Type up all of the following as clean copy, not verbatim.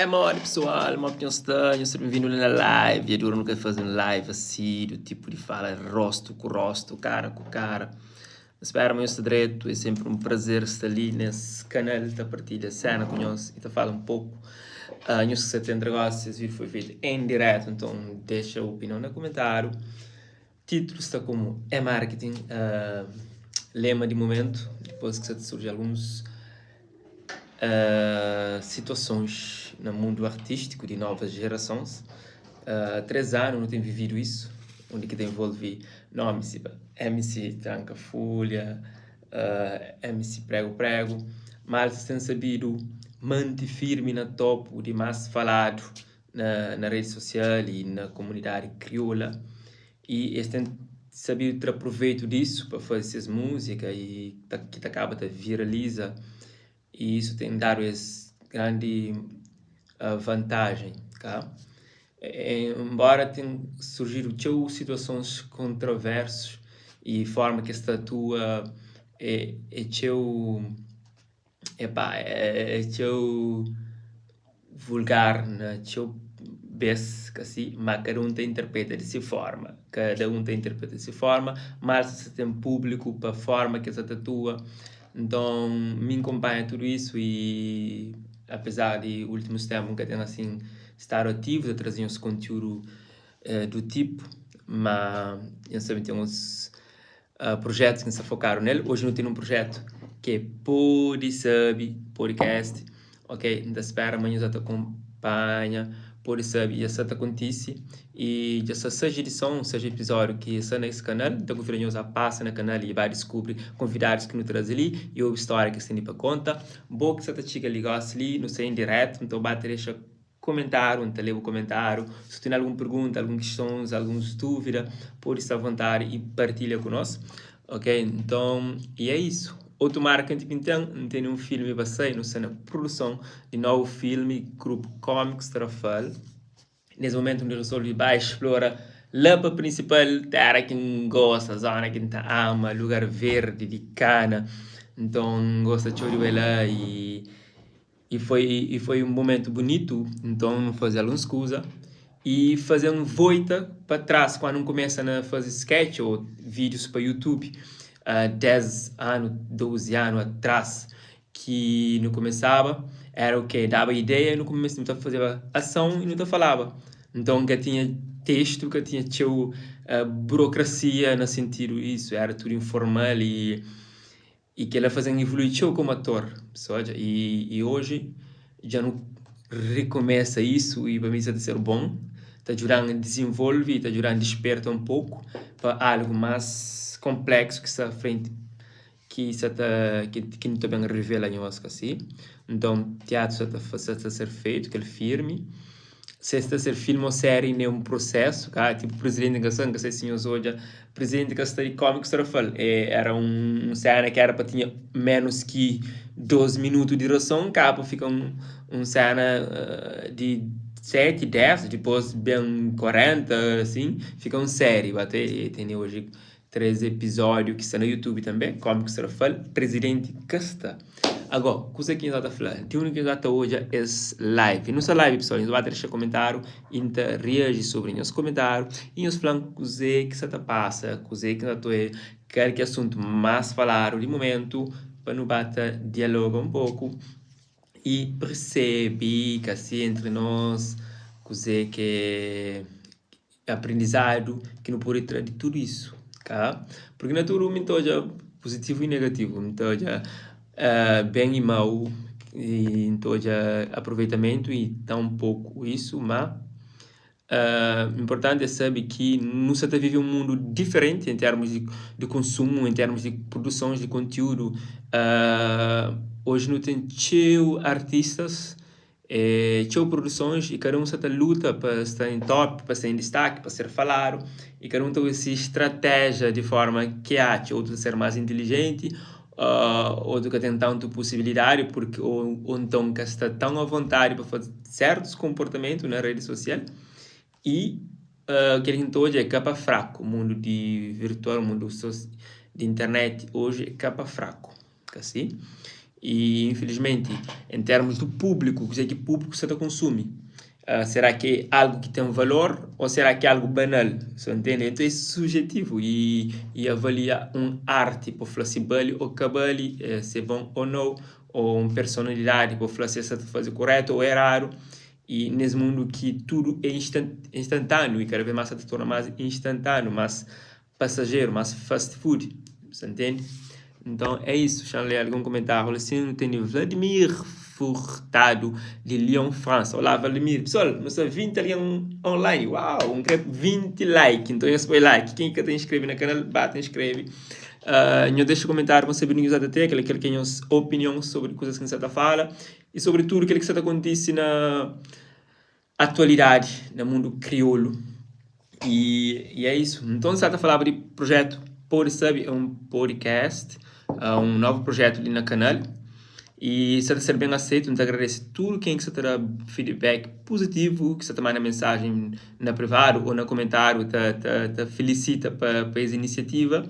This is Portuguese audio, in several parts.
mole, pessoal, uma opinião estranha, sempre vindo na live, eu nunca fazer uma live assim, do tipo de fala rosto com rosto, cara com cara. Espero meu segredo, é sempre um prazer estar ali nesse canal, da partilha cena com nós e te fala um pouco. Nós que você tem negócio, esse vídeo foi feito em direto, então deixa a opinião no comentário. Título está como é marketing, lema de momento, depois que você surge alguns situações no mundo artístico de novas gerações. 3 anos não tenho vivido isso, onde que envolve MC Tranca Folha, MC Prego Prego, mas tem sabido manter firme na topo de mais falado na rede social e na comunidade crioula, e eles têm sabido ter proveito disso para fazer essas músicas e que acaba de viraliza, e isso tem dado essa grande vantagem, tá? Embora tenham surgido situações controversas e forma que esta tua vulgar, né? Bes, assim, mas cada um interpreta dessa forma, mas se tem público para a forma que essa tatua, então me acompanha tudo isso e apesar de últimos tempos nunca tenho assim estar ativo a trazer uns conteúdo do tipo, mas eu também tenho uns projetos que se focaram nele. Hoje não tenho um projeto que é Pode Sabe Podcast, ok? Ainda espera, amanhã já te acompanha, Pode Sabe, já se acontece, e já seja edição, seja episódio que está nesse canal, então conferência já passa no canal e vai descobrir convidados que nos traz ali, e ouve história que se tem para conta. Boa que você está chega ligado ali, não sei em direto, então bate deixa comentário, então leva o comentário. Se tem alguma pergunta, alguma questão, alguma dúvida, pode estar à vontade e partilha conosco, ok? Então, e é isso. Outro marketing, então, tem um filme basei no cena produção de novo filme, grupo Comics Trafal. Nesse momento, onde resolve vai explora lapa principal, terra que gosta, zona que ama, lugar verde de cana. Então, gosta de ver lá e foi um momento bonito, então fazer alguma coisa e fazer um voita para trás quando começa a fazer sketch ou vídeos para YouTube, 10 anos, 12 anos atrás, que não começava, era o que dava ideia e no começo não fazia ação e não falava. Então que tinha texto, que tinha burocracia no sentido isso, era tudo informal e que ela fazendo evoluir como ator, pessoal, e hoje já não recomeça isso e para mim isso de ser bom, está ajudando a desenvolver, está ajudando a despertar um pouco para algo mais complexo que está à frente, que não está bem revela em nós assim. Então teatro está a ser feito, aquele filme, se está a ser filme ou série nem um processo, cara, tipo presidente da Sangue, sei se hoje presidente da série Comics Trafal, era um cena que era para tinha menos que 12 minutos de duração, capa fica um cena de 7, 10, depois bem 40, assim, fica uma série, até tem hoje 3 episódios que está no YouTube também, Comics Trafal, presidente Casta. Agora, coisa que nós estamos falando, tem um que nós hoje é live. Nossa live, pessoal, nós vamos deixar comentário, então reage sobre os comentários e nós falamos coisa que se passa, coisa que nós quer que assunto mais falado de momento, para nos bater dialogar um pouco e perceber que assim entre nós, coisa que é aprendizado, que não pode trazer de tudo isso, tá? Porque na tudo então já positivo e negativo, então já bem e mal, e então já aproveitamento e tão um pouco isso, mas importante é saber que não se vive um mundo diferente em termos de consumo, em termos de produções de conteúdo. Hoje não tem tio artistas, tio produções e cada um está luta para estar em top, para estar em destaque, para ser falado, e cada um tem essa estratégia de forma que há, outro ser mais inteligente, outro que tem tanto possibilidade, porque ou então que está tão à vontade para fazer certos comportamentos na rede social, e que a gente hoje é capa fraco, o mundo de virtual, o mundo de internet hoje é capa fraco, assim. E, infelizmente, em termos do público, o que é que o público está a consumir? Será que é algo que tem um valor ou será que é algo banal? Você entende? Então é subjetivo e avaliar arte para falar se bali ou cabali, se é bom ou não, ou uma personalidade para falar se está a fazer correto ou errado. E nesse mundo que tudo é instantâneo e cada vez mais se torna mais instantâneo, mais passageiro, mais fast food, você entende? Então é isso, Chanley, algum comentário? Assim, tem Vladimir Furtado de Lyon, França. Olá, Vladimir. Pessoal, nós 20 ali online. Uau, 20 likes. Então, esse foi like. Quem quer te inscrever no canal, bate inscreve. Eu deixo comentário para saber news até aquele que tem opinião sobre coisas que você está falando e sobre tudo aquilo que está acontecendo na atualidade, no mundo crioulo. E é isso. Então, você está falando de projeto Por Sabe, é um podcast, um novo projeto ali no canal. E se está ser bem aceito, então agradeço tudo quem que você terá feedback positivo, que você está mandando mensagem na privado ou no comentário, tá felicita para essa iniciativa.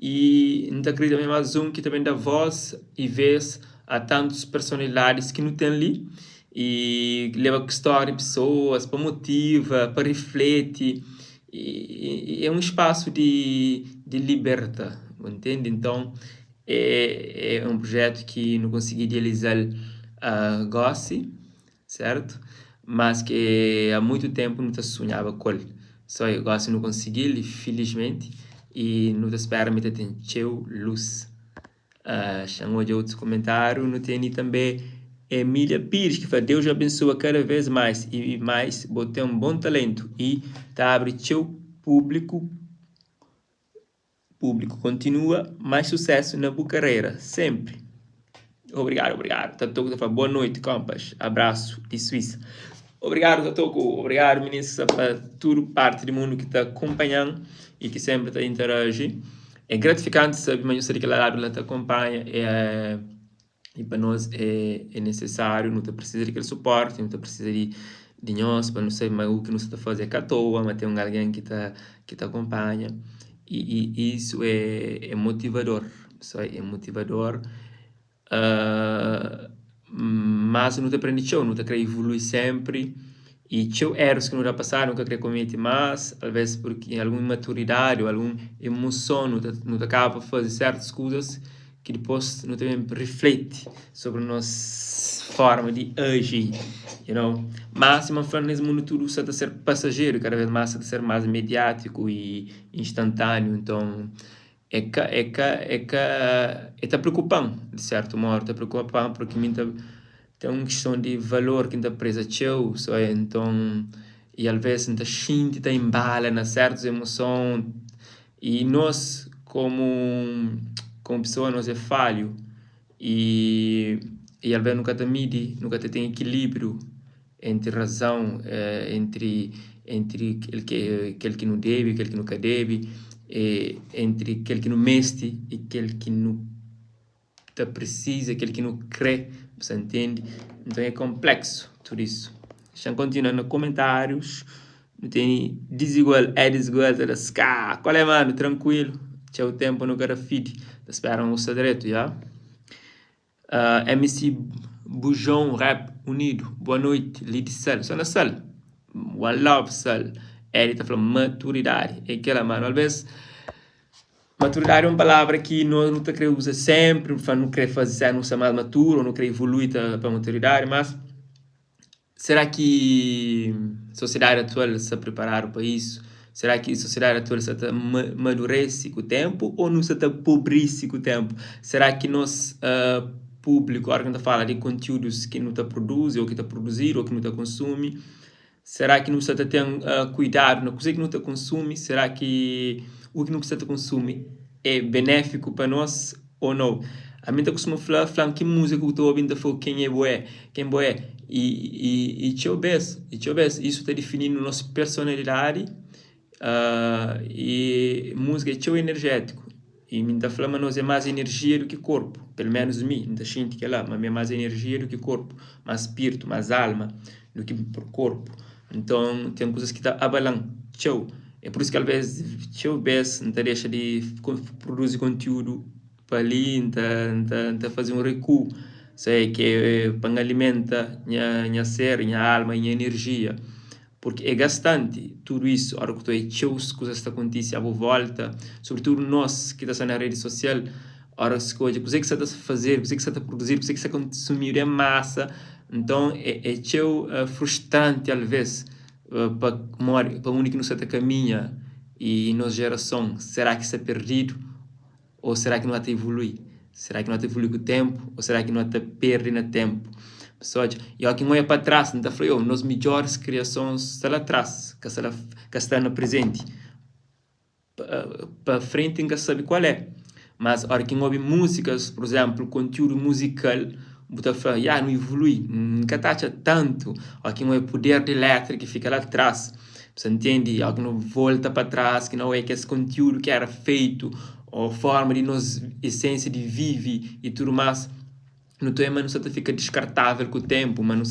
E não acredito também mais um que também dá voz e vez a tantas personalidades que não tem ali e leva história pessoas para motiva, para refletir e é um espaço de liberta, entende? Então é um projeto que não consegui idealizar goste, certo? Mas que há muito tempo não sonhava com ele. Só eu gosto não consegui, felizmente, e não espero me ter luz. Chamou de outros comentários, não tem também Emília Pires, que fala, Deus abençoa cada vez mais e mais, botei um bom talento e tá abre teu público continua mais sucesso na tua carreira, sempre. Obrigado. Tatoco tá falando, boa noite, compas. Abraço de Suíça. Obrigado, Tatoco. Obrigado, ministro, para toda parte do mundo que está acompanhando e que sempre está interagindo. É gratificante saber, mas eu sei que ela te acompanha e para nós é necessário, não precisa daquele suporte, não precisa de nós, para não ser mais o que nós está fazendo à toa, mas tem alguém que te acompanha. E isso é motivador, é motivador. Mas não te aprende show, não te quer evoluir sempre e show erros que não dá passar, nunca quer cometer mais, às vezes porque alguma imaturidade ou alguma emoção não te acaba de fazer certas coisas que depois não também reflete sobre a nossa forma de agir, you know? Mas se falando nesse mundo tudo está a ser passageiro, cada vez mais está a ser mais mediático e instantâneo, então tá preocupante, de certo modo, tá preocupante porque tem uma questão de valor que está presa a só então, e às vezes a gente está embala nas certas emoções e nós como pessoa nós é falho e às vezes nunca tem equilíbrio entre razão, entre aquele que não deve, aquele que nunca deve, entre aquele que não mexe e aquele que não precisa, aquele que não crê, você entende? Então é complexo tudo isso. Deixa continuar nos comentários. Não tem desigual, qual é, mano? Tranquilo. Tinha o tempo no cara feed. Espera o seu direito, já? MC Bujão Rap Unido. Boa noite. Lid Cell. Só na Cell. One Love Cell. Ele tá falando maturidade. É aquela, mano. Às vezes, maturidade é uma palavra que nós não queremos usar sempre. Não quer fazer, não ser mais maturo, não quer evoluir para maturidade, mas será que a sociedade atual está preparada para isso? Será que a sociedade atual está amadurece com o tempo ou não está empobrece com o tempo? Será que nós, público, a hora que está fala de conteúdos que não está produz ou que está produzir ou que não está consome, será que não está tendo cuidado na coisa que não está consome? Será que o que não está consome é benéfico para nós ou não? A mim costuma falar que música que eu estou ouvindo foi quem é boé, e te obedece, isso está definindo nossa personalidade e música é tão energético e me está falando nós é mais energia do que corpo, pelo menos mim, não sinto que é lá, mas é mais energia do que corpo, mais espírito, mais alma do que por corpo, então tem coisas que está abalando, é por isso que às vezes não deixa de produzir conteúdo para ali, tá fazer um recuo, sei que para alimentar minha ser, minha alma, minha energia, porque é gastante tudo isso, a hora que tu é cheio de coisas que acontecem à volta, sobretudo nós que estamos na rede social, a hora que escolhe, o que é que você está a fazer, o que é que você está a produzir, o que é que você está a consumir é massa, então é cheio frustrante às vezes, para o único que você está caminha e nossa geração, será que isso é perdido? Ou será que não até evolui? Será que não até evolui com o tempo? Ou será que não até perde no tempo? Pessoal, e aqui olha para trás, não falei, nas melhores criações estão lá atrás, que está no presente. Para frente, nunca sabe qual é. Mas a hora que ouve músicas, por exemplo, conteúdo musical, você fala, não evolui, nunca taxa tanto. Aqui não é poder de letra que fica lá atrás. Você entende? Algo não volta para trás, que não é que esse conteúdo que era feito, ou forma de nos essência de vive e tudo mais. No teu mas não fica descartável com o tempo, mas não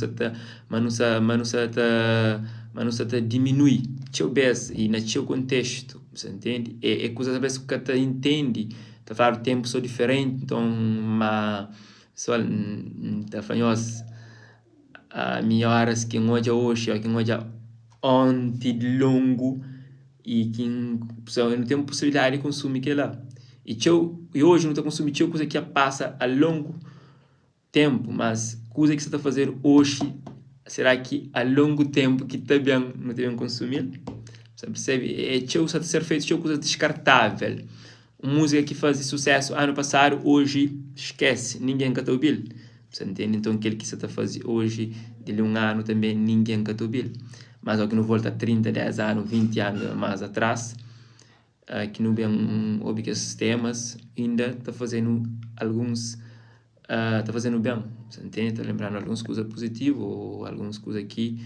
se diminui. Teu bes e no teu contexto, você entende? É coisa às vezes que você entende, tá falando o tempo só diferente, então mas só tá fanhos a minha horas que hoje ontem de longo e que não tem possibilidade de consumir que lá. E hoje não está consumindo coisa que passa a longo tempo, mas coisa que você está fazendo hoje, será que a longo tempo que também não devem consumir? Você percebe? É ser feito coisa descartável. Uma música que faz sucesso ano passado, hoje esquece, ninguém canta o bill. Você entende? Então aquele que você está fazendo hoje, de um ano também, ninguém canta o bill. Mas o que não volta 30, 10 anos, 20 anos mais atrás, que não bem ouve que esses temas, ainda está fazendo alguns tá fazendo bem, você entende? Tá lembrando algumas coisas positivas ou algumas coisas que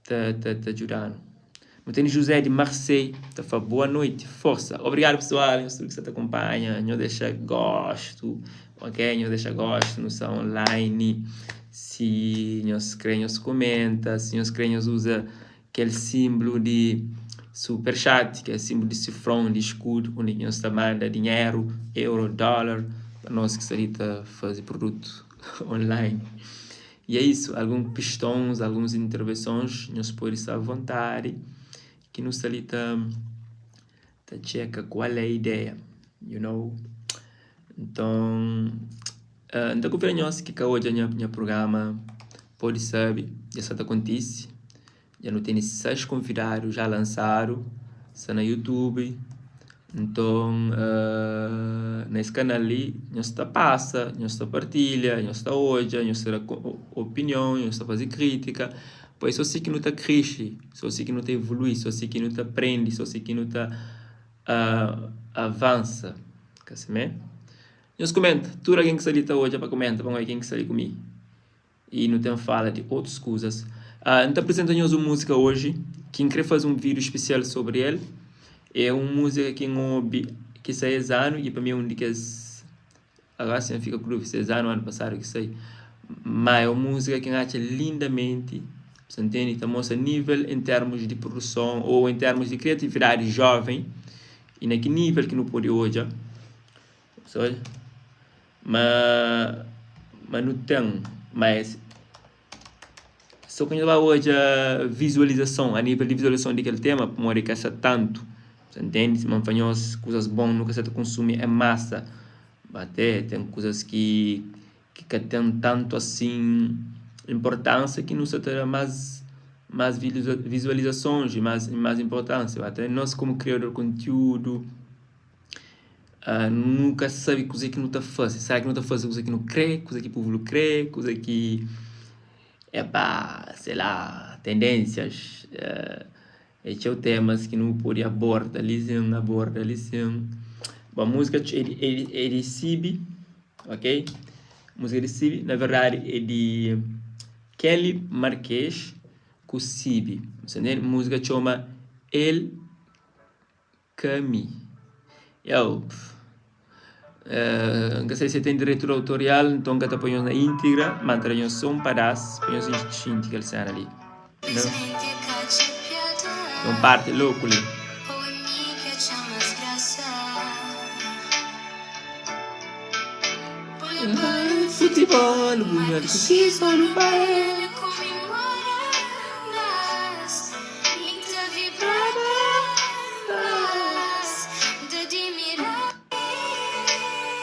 tá ajudando. Não tem José de Marseille, tá falando boa noite, força. Obrigado pessoal, que você te acompanha, não deixa gosto, ok? Não deixa gosto, não são online. Se nós queremos comenta, se nós queremos usa aquele símbolo de super chat, que é símbolo de cifrão, de escudo, onde nós está manda dinheiro, euro, dólar, para nós que está fazer produto online. E é isso, alguns pistões, algumas intervenções, nós podemos estar à vontade, que nos ali tá checa qual é a ideia, you know? Então, então confira nós que hoje é programa, pode saber, já está acontece, já não tem 6 convidados já lançaram, está na YouTube. Então, nesse canal ali, nós está passa, nós está partilha, nós está hoje, nós está opinião, nós está fazer crítica, pois só assim que não está cresce, só assim que não está evolui, só assim que não está aprende, só assim que não está avança, né? Nós comenta, tudo alguém que está ali hoje para comentar, vamos ver quem que está ali comigo. E não tem fala de outras coisas. Então apresentamos uma música hoje, quem quer fazer um vídeo especial sobre ele, é uma música que sai esse ano e para mim é um daqueles agora sim fica cru, esse ano passado que sei, mas é uma música que acha lindamente, você entende? Então mostra nível em termos de produção ou em termos de criatividade jovem e naquele nível que não pode hoje, sabe? Mas não tem, mas só quando vai hoje a visualização, a nível de visualização daquele tema, pode caçar tanto. Você entende? Se manfanhos coisas boas nunca se consumir é massa. Até tem coisas que tem tanto assim importância que não se terá mais visualizações e mais importância. Até nós como criador de conteúdo nunca sabe coisa que não está fácil. Será que não está fácil coisa que não crê, coisa que o povo não crê, coisa que sei lá, tendências. Esses são temas que não pode abordar ali sim. Bom, a música é de Sibi, ok? A música de Sibi, na verdade, é de Kelly Marques com Sibi. Você entende? A música chama El Cami. Não sei se tem direito autorial, então que te ponham na íntegra, mantenham só um pedaço, ponham se íntegra que eles ali. Não parte louco ali. Futebol, mulher que se só não vai.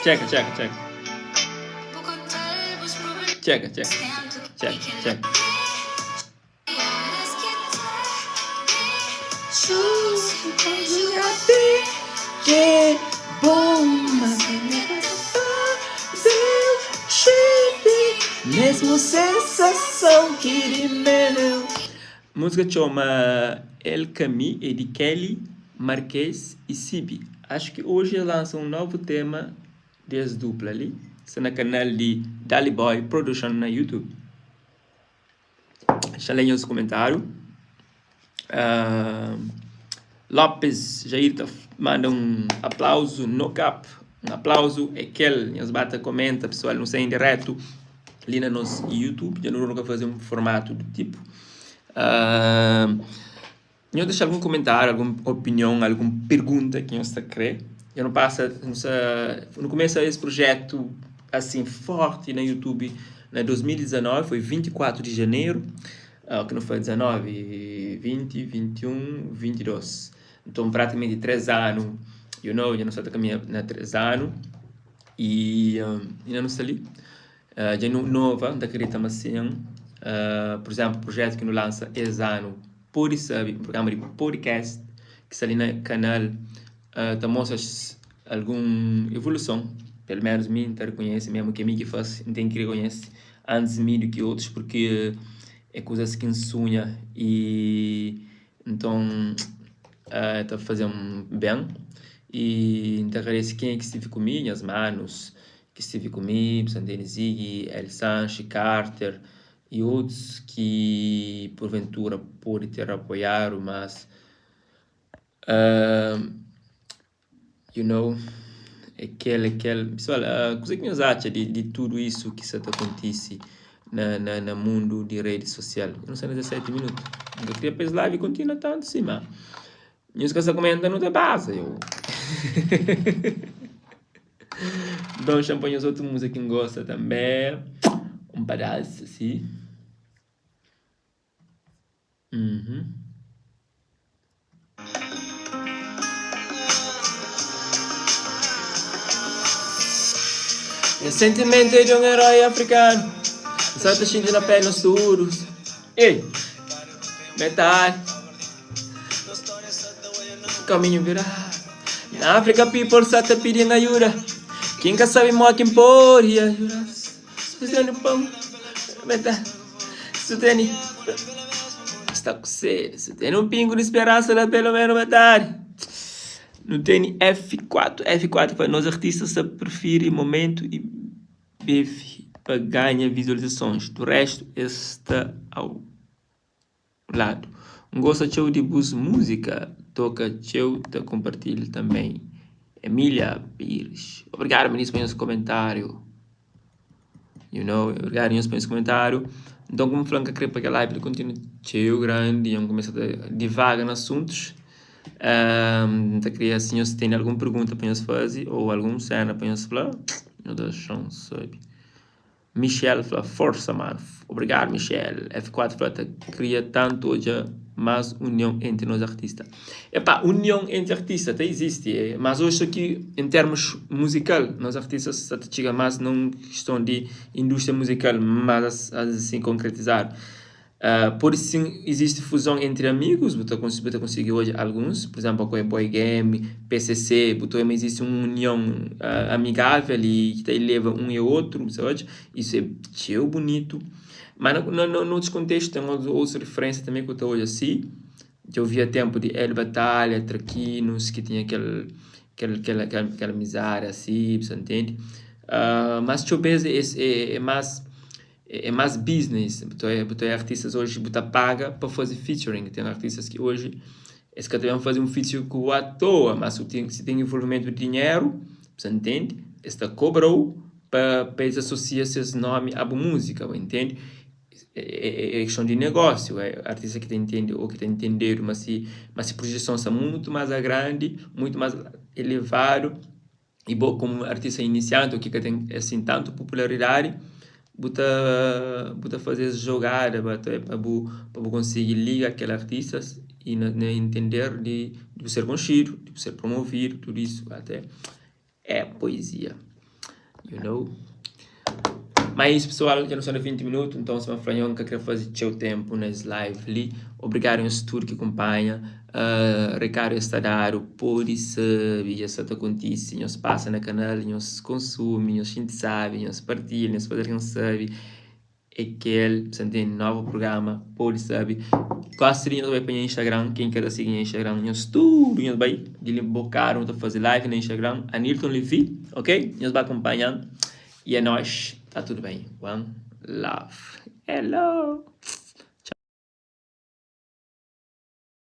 Checa. Que bom, mesmo sensação que meu. Música chama El Cami é de Kelly Marquez e Sibi. Acho que hoje lança um novo tema desse dupla ali. Está no canal de Dali Boy Production na YouTube. Deixa eu ler os comentários. Lopes Jair manda um aplauso no cap. Um aplauso é que ele bata comenta, pessoal, não sei em direto ali no nosso YouTube. Já não nunca fazer um formato do tipo. Eu deixo algum comentário, alguma opinião, alguma pergunta que você quer. Eu não começo esse projeto assim forte na YouTube em 2019, foi 24 de janeiro, que não foi 19, 20, 21, 22. Então praticamente 3 anos, já não estou caminhando há 3 anos e ainda não estou ali. Já nova, da querida Macian, por exemplo, o projeto que nos lança esse ano, por isso, um programa de podcast que está ali no canal, mostra alguma evolução, pelo menos mim te reconhece, mesmo que a mim que faz, não tem que reconhecer antes de mim do que outros, porque é coisas que sonha e então está fazendo bem. E então agradeço quem é que esteve comigo, minhas manos que esteve comigo, Sandene Ziggy, El Sanche, Carter e outros que porventura podem ter apoiado, mas aquele pessoal, coisa que nos acha de tudo isso que está acontece no mundo de rede social. Eu não sei 17 minutos. Eu queria para live e continua tanto assim, mas minhas coisas comentam não tem base, eu. Dá um champanhe aos outros música que gosta também. Um pedaço assim. O sentimento de um herói africano. Salta xingue na pele nos duros. Ei, metade. Caminho virar. Na África, people está pedindo ajuda. Quem quer saber mais quem pode ajudar. Se tem pão, metade. Se tem. Está com sede. Se tem um pingo de esperança, dá pelo menos metade. Não tem F4. F4 para nós artistas que preferem momento e bife para ganhar visualizações. Do resto está ao lado. Gosta de música, toca show, te compartilho também. Emília Pires. Obrigado, ministro, por esse comentário. Obrigado, ministro, por esse comentário. Então, como falando que queria para que a live continue cheio, grande, e vamos começar a divagar nos assuntos. Então, queria, assim, se tem alguma pergunta para nos fazer, ou alguma cena para nos falar, não dá chance, sabe? Michel fala, força, mano. Obrigado, Michel. F4 fala, cria tanto hoje mais união entre nós artistas. União entre artistas até existe, mas hoje aqui, em termos musical, nós artistas chega mais numa questão de indústria musical, mas assim concretizar. Por isso sim, existe fusão entre amigos, você conseguir hoje alguns, por exemplo, com a Boy Game, PCC, existe uma união amigável e que leva um e outro, sabe? Isso é tão bonito. Mas no outros contextos tem outras referências também que eu estou hoje assim, que eu via tempo de El Batalha, Traquinos, que tinha aquela amizade assim, você entende? Mas deixa eu ver, é mais business, porque artistas hoje paga para fazer featuring. Tem artistas que hoje esse que também fazer um featuring com à toa, mas se tem envolvimento de dinheiro, você entende? Esta cobrou para eles associar esse nome à música, entende? É questão de negócio, é artista que entende ou que entender, mas se projeção está muito mais grande, muito mais elevado, E bom, como artista iniciante, o que tem assim tanto popularidade, buta fazer jogada para conseguir ligar aqueles artistas e entender de ser conhecido, de ser promovido, tudo isso até é poesia, you know. Mas pessoal, já não são de 20 minutos, então se uma franhão que quer fazer seu tempo nas live ali, obrigado a tudo que acompanha, recado está dado, pode saber, já está acontecendo, nós passa no canal, nós consome, nós gente sabe, nós partilha, nós fazer quem sabe, é que ele tem um novo programa, pode saber, gosta de vai para o Instagram, quem quer seguir no Instagram, nós tudo, nós vai, ele bocar, nós fazer live no Instagram, Anilton Levi, ok? Nós vai acompanhando, e é nós. Tá tudo bem. One love. Hello.